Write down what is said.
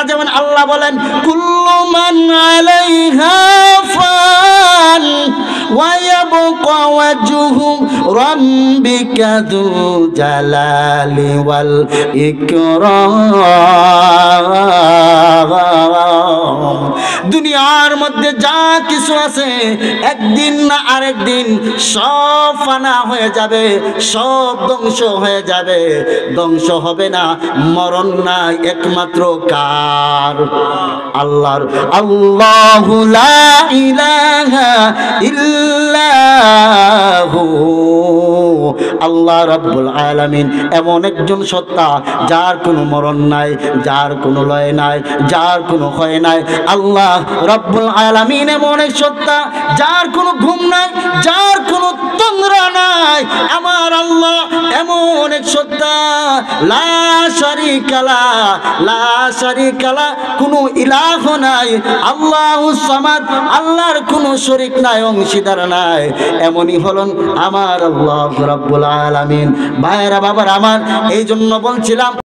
যেমন আল্লাহ বলেন কুল্লু মান আলাইহা ফান ওয়া ইয়াবকা ওয়াজহু রাব্বিকা যুল জালালি ওয়াল ইকরাম। দুনিয়ার মধ্যে যা কিছু আছে একদিন না আরেকদিন সব ফানা হয়ে যাবে, সব ধ্বংস হয়ে যাবে। ধ্বংস হবে না, মরণ নাই, একমাত্র কার? আল্লাহর। আল্লাহু লা ইলাহা ইল্লাহু, আল্লাহ রাব্বুল আলামিন এমন একজন সত্তা যার কোনো মরণ নাই, যার কোনো লয় নাই, যার কোনো ক্ষয় নাই। আল্লাহ রাব্বুল আলামিন এমন এক সত্তা যার কোনো ঘুম নাই, যার কোনো তন্দ্রা নাই। আমার আল্লাহ এমন এক সত্তা, লা শারীকা লা, লা শারীকা লা, কোনো ইলাহ নাই। আল্লাহুস সামাদ, আল্লাহর কোনো শরীক নাই, অংশীদার নাই। এমনই হলেন আমার আল্লাহ রাব্বুল আলামিন। ভাইরা বাবার আমার, এই জন্য বলছিলাম